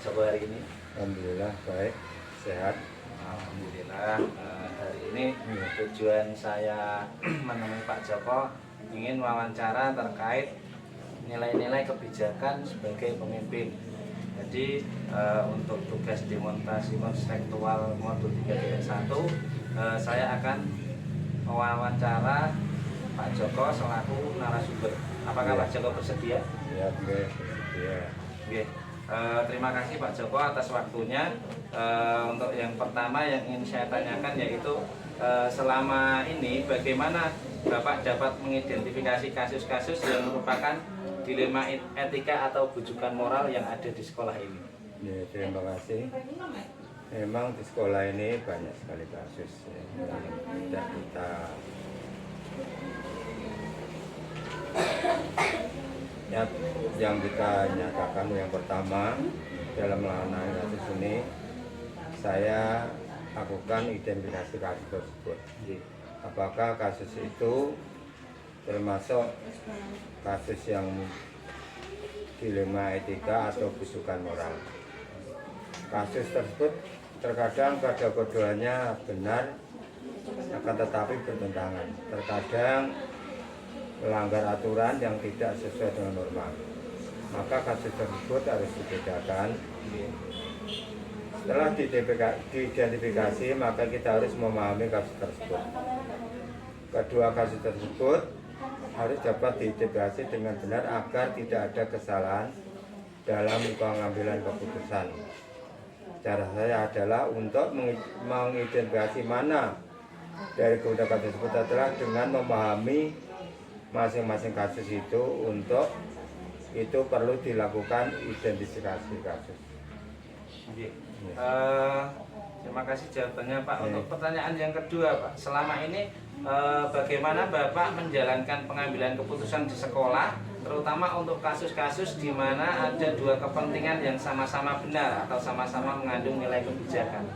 Joko hari ini? Alhamdulillah baik, sehat. Alhamdulillah. Hari ini tujuan saya menemui Pak Joko ingin wawancara terkait nilai-nilai kebijakan sebagai pemimpin. Jadi untuk tugas demonstrasi konseptual modul 3.1 saya akan mewawancara Pak Joko selaku narasumber. Apakah Pak Joko bersedia? Ya, bersedia. Oke. Terima kasih Pak Joko atas waktunya. Untuk yang pertama yang ingin saya tanyakan yaitu selama ini bagaimana Bapak dapat mengidentifikasi kasus-kasus yang merupakan dilema etika atau bujukan moral yang ada di sekolah ini? Ya, terima kasih. Memang di sekolah ini banyak sekali kasus yang tidak kita yang kita nyatakan. Yang pertama, dalam menangani kasus ini saya lakukan identifikasi kasus tersebut. Apakah kasus itu termasuk kasus yang dilema etika atau bujukan moral. Kasus tersebut terkadang kode-kodeannya benar, akan tetapi bertentangan. Terkadang melanggar aturan yang tidak sesuai dengan norma. Maka kasus tersebut harus dibedakan. Setelah diidentifikasi, maka kita harus memahami kasus tersebut. Kedua kasus tersebut harus dapat diidentifikasi dengan benar agar tidak ada kesalahan dalam pengambilan keputusan. Cara saya adalah untuk mengidentifikasi mana dari kebijakan tersebut adalah dengan memahami masing-masing kasus itu. Untuk itu perlu dilakukan identifikasi kasus. Terima kasih jawabannya Pak. Untuk pertanyaan yang kedua Pak, selama ini bagaimana Bapak menjalankan pengambilan keputusan di sekolah, terutama untuk kasus-kasus di mana ada dua kepentingan yang sama-sama benar atau sama-sama mengandung nilai kebijakan?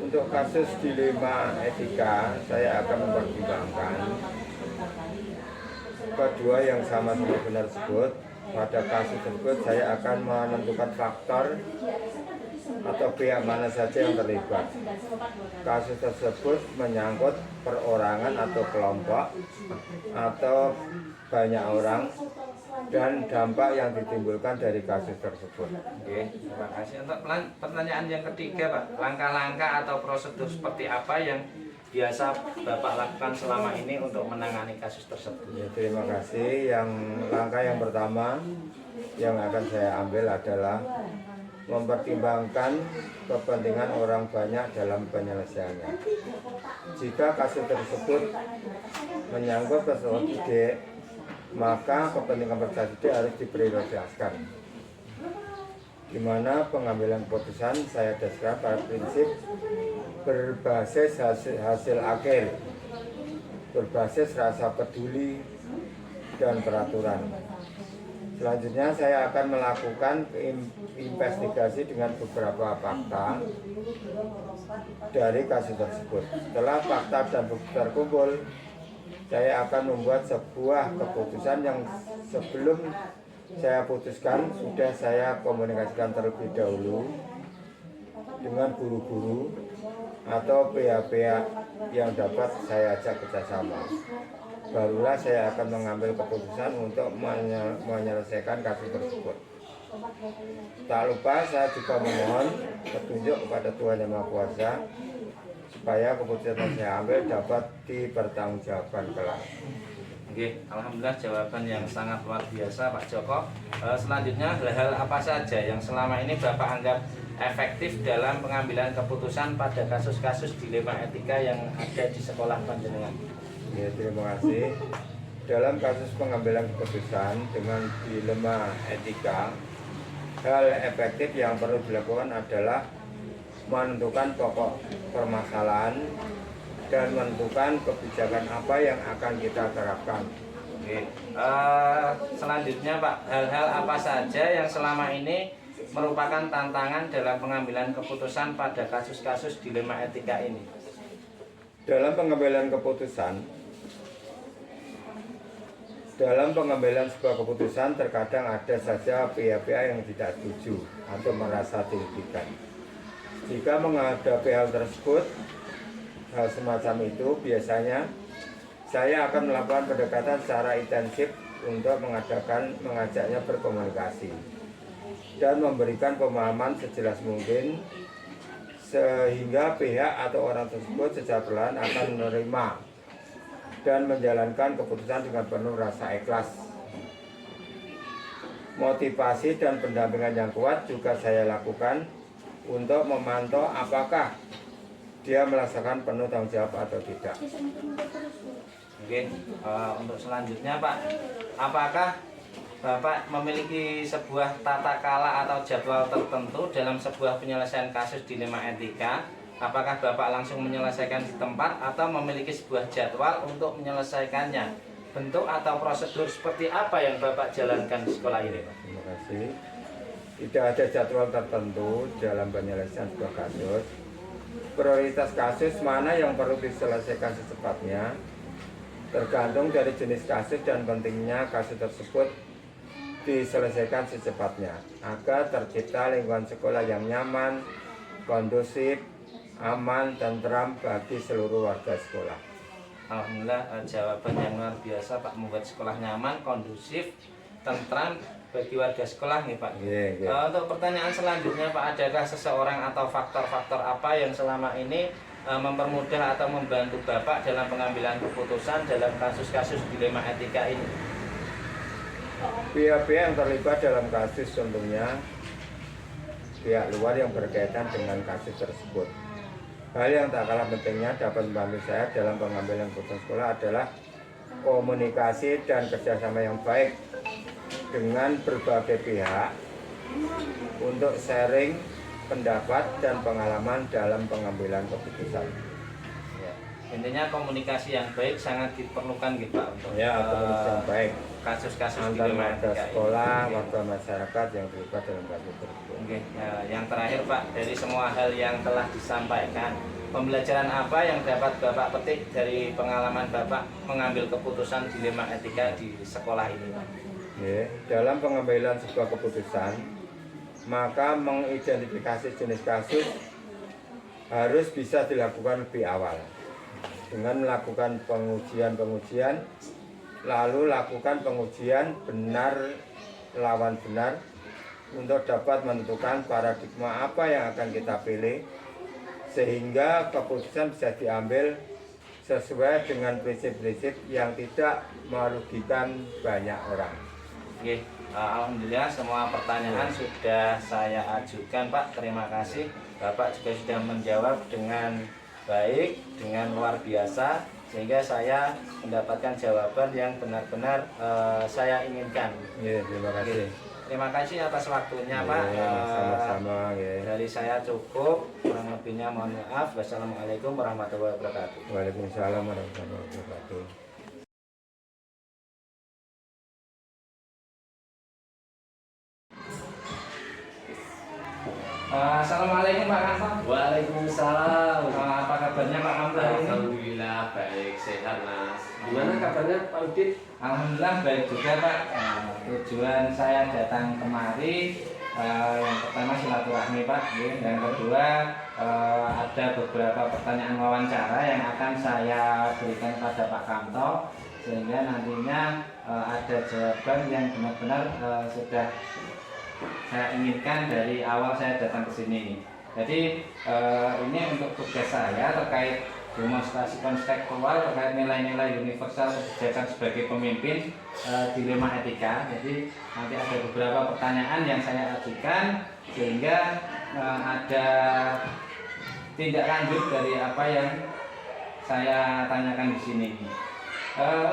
Untuk kasus dilema etika, saya akan mempertimbangkan kedua yang sama-sama benar tersebut. Pada kasus tersebut saya akan menentukan faktor atau pihak mana saja yang terlibat. Kasus tersebut menyangkut perorangan atau kelompok atau banyak orang dan dampak yang ditimbulkan dari kasus tersebut. Oke, terima kasih. Untuk pertanyaan yang ketiga Pak, langkah-langkah atau prosedur seperti apa yang biasa Bapak lakukan selama ini untuk menangani kasus tersebut? Ya, terima kasih. Langkah yang pertama yang akan saya ambil adalah mempertimbangkan kepentingan orang banyak dalam penyelesaiannya. Jika kasus tersebut menyangkut peserta didik, maka kepentingan peserta didik harus diprioritaskan. Di mana pengambilan keputusan saya dasarkan pada prinsip berbasis hasil akhir, berbasis rasa peduli dan peraturan. Selanjutnya saya akan melakukan investigasi dengan beberapa fakta dari kasus tersebut. Setelah fakta dan bukti terkumpul, saya akan membuat sebuah keputusan yang sebelum saya putuskan sudah saya komunikasikan terlebih dahulu dengan guru-guru atau pihak-pihak yang dapat saya ajak kerjasama. Barulah saya akan mengambil keputusan untuk menyelesaikan kasus tersebut. Tak lupa saya juga memohon petunjuk kepada Tuhan Yang Maha Kuasa supaya keputusan yang saya ambil dapat dipertanggungjawabkan kelak. Oke, alhamdulillah jawaban yang sangat luar biasa Pak Joko. Selanjutnya hal-hal apa saja yang selama ini Bapak anggap efektif dalam pengambilan keputusan pada kasus-kasus dilema etika yang ada di sekolah panjenengan? Ya, terima kasih. Dalam kasus pengambilan keputusan dengan dilema etika, hal efektif yang perlu dilakukan adalah menentukan pokok permasalahan dan menentukan kebijakan apa yang akan kita terapkan. Oke. Selanjutnya Pak, hal-hal apa saja yang selama ini merupakan tantangan dalam pengambilan keputusan pada kasus-kasus dilema etika ini? Dalam pengambilan keputusan Dalam pengambilan sebuah keputusan terkadang ada saja pihak-pihak yang tidak setuju atau merasa dirugikan. Jika menghadapi hal tersebut, hal semacam itu biasanya saya akan melakukan pendekatan secara intensif untuk mengajaknya berkomunikasi dan memberikan pemahaman sejelas mungkin sehingga pihak atau orang tersebut secara perlahan akan menerima dan menjalankan keputusan dengan penuh rasa ikhlas. Motivasi dan pendampingan yang kuat juga saya lakukan untuk memantau apakah dia melaksanakan penuh tanggung jawab atau tidak. Mungkin untuk selanjutnya Pak, apakah Bapak memiliki sebuah tata kala atau jadwal tertentu dalam sebuah penyelesaian kasus dilema etika? Apakah Bapak langsung menyelesaikan di tempat atau memiliki sebuah jadwal untuk menyelesaikannya? Bentuk atau prosedur seperti apa yang Bapak jalankan di sekolah ini, Pak? Terima kasih. Tidak ada jadwal tertentu dalam penyelesaian sebuah kasus. Prioritas kasus mana yang perlu diselesaikan secepatnya tergantung dari jenis kasus dan pentingnya kasus tersebut diselesaikan secepatnya agar tercipta lingkungan sekolah yang nyaman, kondusif, aman, tentram bagi seluruh warga sekolah. Alhamdulillah, jawaban yang luar biasa Pak, membuat sekolah nyaman, kondusif, tentram bagi warga sekolah nih Pak. Untuk pertanyaan selanjutnya Pak, adakah seseorang atau faktor-faktor apa yang selama ini mempermudah atau membantu Bapak dalam pengambilan keputusan dalam kasus-kasus dilema etika ini? Pihak-pihak yang terlibat dalam kasus contohnya pihak luar yang berkaitan dengan kasus tersebut. Hal yang tak kalah pentingnya dapat membantu saya dalam pengambilan keputusan sekolah adalah komunikasi dan kerjasama yang baik dengan berbagai pihak untuk sharing pendapat dan pengalaman dalam pengambilan keputusan. Ya. Intinya komunikasi yang baik sangat diperlukan gitu Pak untuk komunikasi yang baik kasus-kasus antar dilema warga etika sekolah, ini. warga masyarakat yang terlibat dalam kasus tersebut. Oke, yang terakhir Pak, dari semua hal yang telah disampaikan, pembelajaran apa yang dapat Bapak petik dari pengalaman Bapak mengambil keputusan dilema etika di sekolah ini Pak? Dalam pengambilan sebuah keputusan, maka mengidentifikasi jenis kasus harus bisa dilakukan lebih awal dengan melakukan pengujian, lalu lakukan pengujian benar lawan benar untuk dapat menentukan paradigma apa yang akan kita pilih sehingga keputusan bisa diambil sesuai dengan prinsip-prinsip yang tidak merugikan banyak orang. Oke, alhamdulillah semua pertanyaan sudah saya ajukan Pak. Terima kasih. Bapak juga sudah menjawab dengan baik, dengan luar biasa, sehingga saya mendapatkan jawaban yang benar-benar saya inginkan. Terima kasih. Terima kasih atas waktunya Pak. Sama-sama. Dari saya cukup, kurang lebihnya mohon maaf. Wassalamualaikum warahmatullahi wabarakatuh. Waalaikumsalam warahmatullahi wabarakatuh. Assalamualaikum Pak Kanto. Waalaikumsalam. Apa kabarnya Pak Kanto ini? Alhamdulillah baik, sehat Mas. Gimana kabarnya Pak Udit? Alhamdulillah baik juga Pak. Tujuan saya datang kemari yang pertama silaturahmi Pak, yang kedua ada beberapa pertanyaan wawancara yang akan saya berikan pada Pak Kanto sehingga nantinya ada jawaban yang benar-benar sudah saya inginkan dari awal saya datang ke sini. Jadi ini untuk tugas saya terkait demonstrasi konseptual terkait nilai-nilai universal kebijakan sebagai pemimpin dilema etika. Jadi nanti ada beberapa pertanyaan yang saya ajukan sehingga ada tindak lanjut dari apa yang saya tanyakan di sini.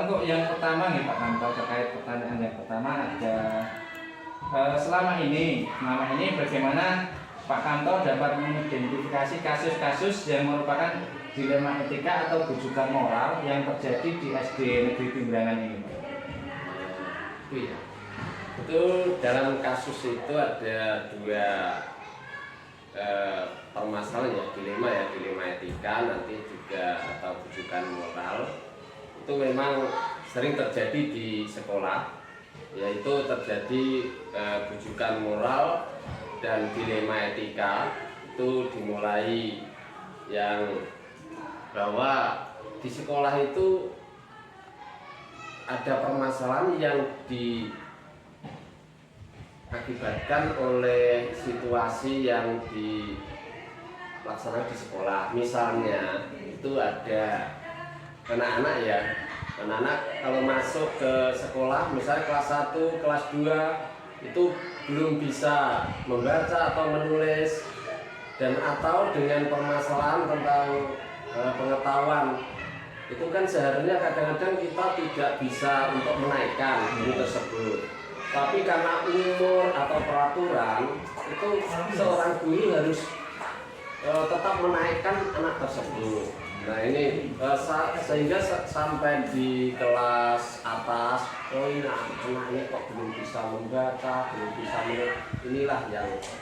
Untuk yang pertama nih Pak Kanto, terkait pertanyaan yang pertama ada selama ini bagaimana Pak Kanto dapat mengidentifikasi kasus-kasus yang merupakan dilema etika atau bujukan moral yang terjadi di SD Negeri Pimbrangan ini? Iya. Betul, dalam kasus itu ada dua permasalahan dilema etika nanti juga atau bujukan moral. Itu memang sering terjadi di sekolah, yaitu terjadi bujukan moral dan dilema etika. Itu dimulai yang bahwa di sekolah itu ada permasalahan yang diakibatkan oleh situasi yang dilaksanakan di sekolah. Misalnya itu ada anak-anak ya, anak-anak kalau masuk ke sekolah misalnya kelas 1, kelas 2 itu belum bisa membaca atau menulis, dan atau dengan permasalahan tentang pengetahuan itu kan seharusnya kadang-kadang kita tidak bisa untuk menaikkan guru tersebut, tapi karena umur atau peraturan itu seorang guru harus tetap menaikkan anak tersebut. Nah ini sehingga sampai di kelas atas, oh ini anak-anaknya kok belum bisa membaca, belum bisa inilah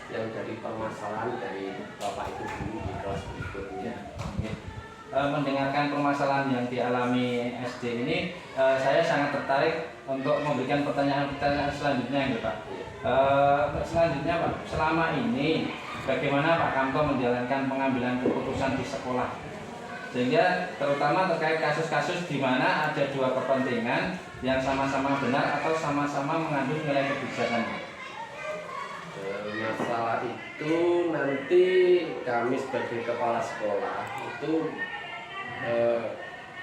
yang jadi permasalahan dari Bapak Ibu guru di kelas berikutnya. Mendengarkan permasalahan yang dialami SD ini, saya sangat tertarik untuk memberikan pertanyaan-pertanyaan selanjutnya ya Pak. Selanjutnya Pak, selama ini bagaimana Pak Kamto menjalankan pengambilan keputusan di sekolah? Sehingga terutama terkait kasus-kasus di mana ada dua kepentingan yang sama-sama benar atau sama-sama mengandung nilai kebijakan. Masalah itu nanti kami sebagai kepala sekolah itu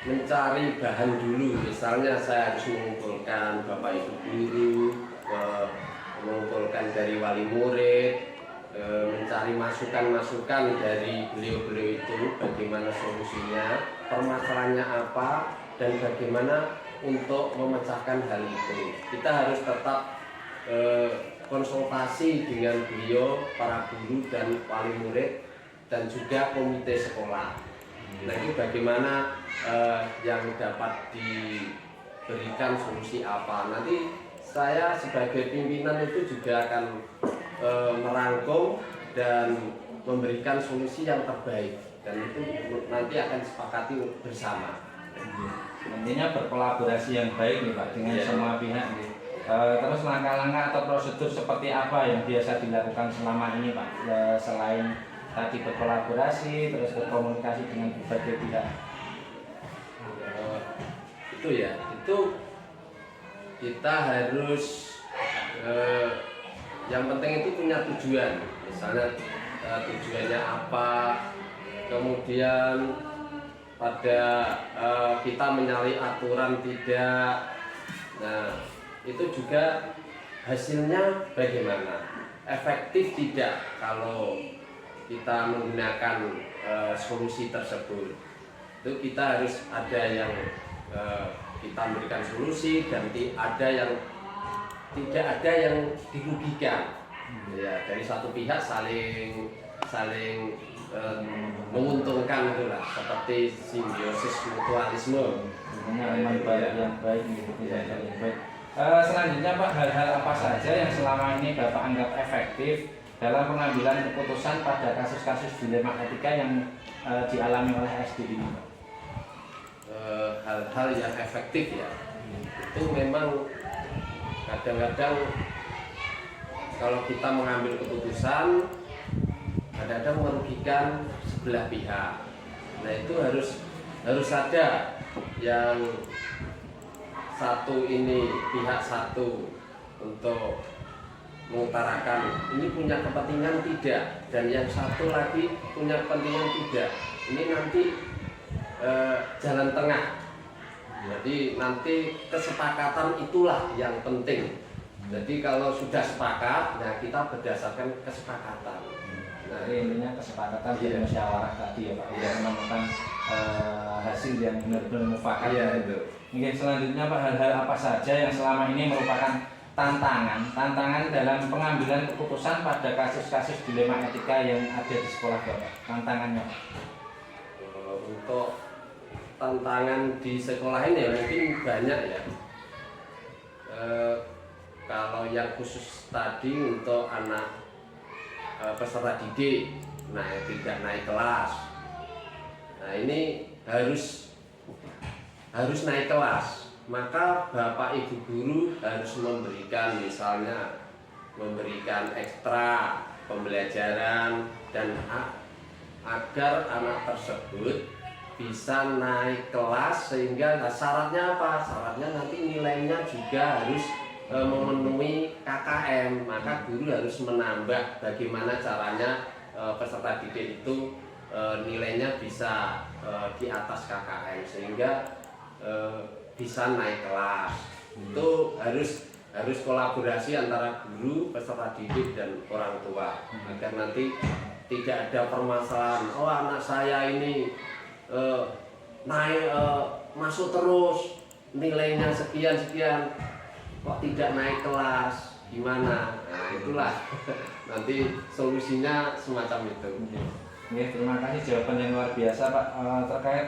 mencari bahan dulu. Misalnya saya harus mengumpulkan Bapak Ibu guru, mengumpulkan dari wali murid, mencari masukan-masukan dari beliau-beliau itu bagaimana solusinya, permasalahannya apa, dan bagaimana untuk memecahkan hal itu. Kita harus tetap konsultasi dengan beliau, para guru dan wali murid, dan juga komite sekolah. Nah itu bagaimana yang dapat diberikan solusi apa. Nanti saya sebagai pimpinan itu juga akan merangkum dan memberikan solusi yang terbaik, dan itu nanti akan disepakati bersama. Intinya berkolaborasi yang baik nih Pak dengan semua pihak nih. Terus langkah-langkah atau prosedur seperti apa yang biasa dilakukan selama ini Pak, selain tadi berkolaborasi terus berkomunikasi dengan berbagai pihak? Itu kita harus yang penting itu punya tujuan. Misalnya tujuannya apa, kemudian pada kita menyalahi aturan tidak. Nah itu juga hasilnya bagaimana, efektif tidak kalau kita menggunakan solusi tersebut. Itu kita harus ada yang kita memberikan solusi dan ada yang tidak ada yang dirugikan. Ya, dari satu pihak saling menguntungkan itulah, seperti simbiosis mutualisme. Yang baik gitu ya. Yang baik. Selanjutnya Pak, hal-hal apa saja yang selama ini Bapak anggap efektif dalam pengambilan keputusan pada kasus-kasus dilema etika yang dialami oleh SD ini Pak? Hal-hal yang efektif ya, itu memang kadang-kadang kalau kita mengambil keputusan kadang-kadang merugikan sebelah pihak. Nah itu harus ada yang satu ini pihak satu untuk mengutarakan ini punya kepentingan tidak, dan yang satu lagi punya kepentingan tidak. Ini nanti jalan tengah. Jadi nanti kesepakatan itulah yang penting. Jadi kalau sudah sepakat, nah kita berdasarkan kesepakatan. Nah, intinya kesepakatan dan musyawarah tadi ya Pak, yang menemukan hasil yang benar-benar mufakat. Iya itu. Mungkin selanjutnya Pak, hal-hal apa saja yang selama ini merupakan tantangan dalam pengambilan keputusan pada kasus-kasus dilema etika yang ada di sekolah Bapak? Tantangannya Pak? Untuk tantangan di sekolah ini mungkin banyak ya. Kalau yang khusus tadi untuk anak peserta didik, tidak naik kelas. Nah ini harus naik kelas. maka Bapak Ibu guru harus memberikan, misalnya memberikan ekstra pembelajaran dan agar anak tersebut bisa naik kelas, sehingga syaratnya apa? Syaratnya nanti nilainya juga harus memenuhi KKM, maka guru harus menambah bagaimana caranya peserta didik itu nilainya bisa di atas KKM sehingga bisa naik kelas. Itu harus kolaborasi antara guru, peserta didik dan orang tua agar nanti tidak ada permasalahan. Oh, anak saya ini naik masuk terus nilainya sekian kok tidak naik kelas, gimana? Nah, itulah nanti solusinya semacam itu. Oke, terima kasih jawaban yang luar biasa Pak. Terkait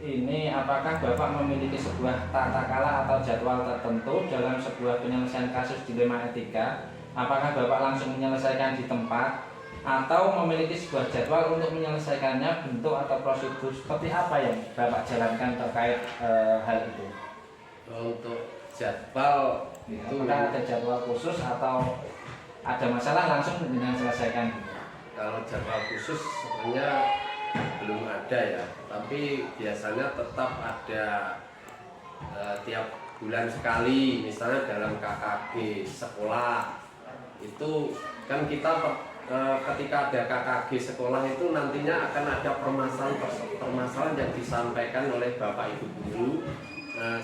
ini, apakah Bapak memiliki sebuah tata cara atau jadwal tertentu dalam sebuah penyelesaian kasus dilema etika? Apakah Bapak langsung menyelesaikan di tempat atau memiliki sebuah jadwal untuk menyelesaikannya? Bentuk atau prosedur seperti apa yang Bapak jalankan terkait hal itu? Untuk jadwal itu, apakah ada jadwal khusus atau ada masalah langsung dengan selesaikan? kalau jadwal khusus sebenarnya belum ada ya, tapi biasanya tetap ada tiap bulan sekali, misalnya dalam KKG sekolah itu kan kita ketika ada KKG sekolah itu nantinya akan ada permasalahan yang disampaikan oleh Bapak Ibu guru,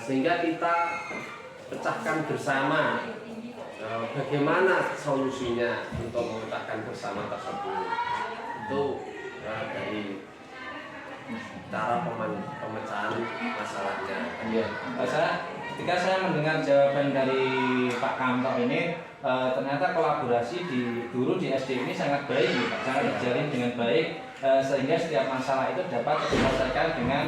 sehingga kita pecahkan bersama bagaimana solusinya untuk memecahkan bersama tersebut. Itu dari cara pemecahan masalahnya. Iya. Ketika saya mendengar jawaban dari Pak Kamto ini, ternyata kolaborasi di guru di SD ini sangat baik, Pak. Sangat terjalin dengan baik, sehingga setiap masalah itu dapat diselesaikan dengan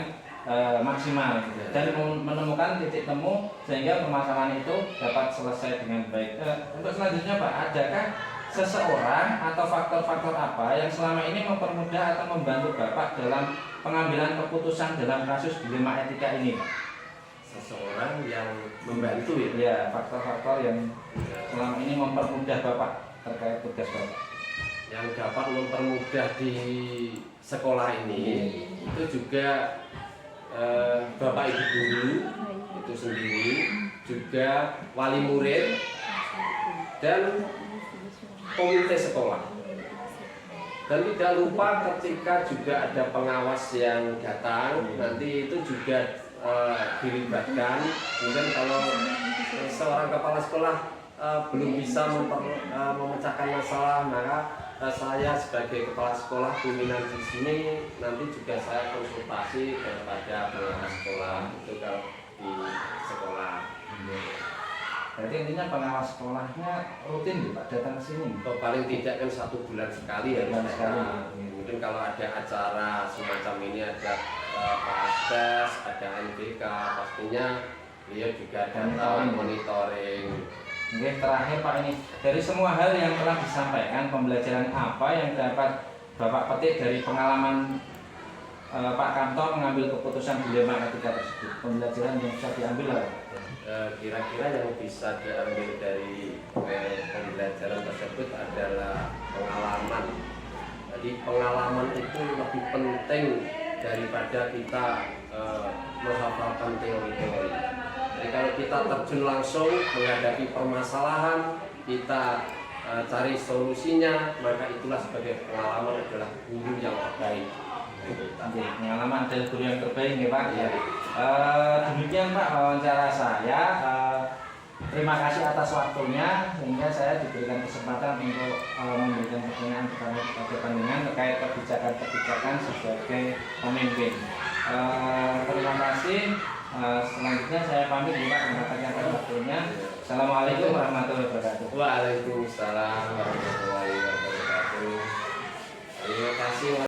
maksimal dan menemukan titik temu sehingga permasalahan itu dapat selesai dengan baik. Untuk selanjutnya Pak, adakah seseorang atau faktor-faktor apa yang selama ini mempermudah atau membantu Bapak dalam pengambilan keputusan dalam kasus dilema etika ini, Pak? Seseorang yang membantu ya? Ya, faktor-faktor yang selama ini mempermudah Bapak terkait tugas Bapak. Yang dapat mempermudah di sekolah ini itu juga Bapak Ibu guru itu sendiri, juga wali murid dan komite sekolah. Dan tidak lupa ketika juga ada pengawas yang datang, nanti itu juga dilibatkan. Kemudian kalau seorang kepala sekolah belum bisa memecahkan masalah, maka saya sebagai kepala sekolah pimpinan di sini nanti juga saya konsultasi kepada pengawas sekolah itu kalau di sekolah. Berarti intinya pengawas sekolahnya rutin ya Pak datang ke sini? Paling tidak kan 1 bulan sekali ya. Mungkin kalau ada acara semacam ini, ada PASDES, ada NBK, pastinya beliau juga datang monitoring. Oke, terakhir Pak, ini dari semua hal yang telah disampaikan, pembelajaran apa yang dapat Bapak petik dari pengalaman Pak Kamto mengambil keputusan dilema etika tersebut? Pembelajaran yang bisa diambil apa? Kira-kira yang bisa diambil dari pembelajaran tersebut adalah pengalaman. Jadi pengalaman itu lebih penting daripada kita menghafalkan teori-teori. Jadi kalau kita terjun langsung menghadapi permasalahan, kita cari solusinya, maka itulah sebagai pengalaman adalah guru yang terbaik. Pengalaman adalah guru yang terbaik ya Pak. Ya. Demikian Pak wawancara saya. Terima kasih atas waktunya sehingga saya diberikan kesempatan untuk memberikan pertanyaan kepada panjenengan terkait kebijakan-kebijakan sebagai pemimpin. Terima kasih. Selanjutnya saya pamit juga mendapatkan waktunya. Assalamualaikum warahmatullahi wabarakatuh. Waalaikumsalam warahmatullahi wabarakatuh. Terima kasih.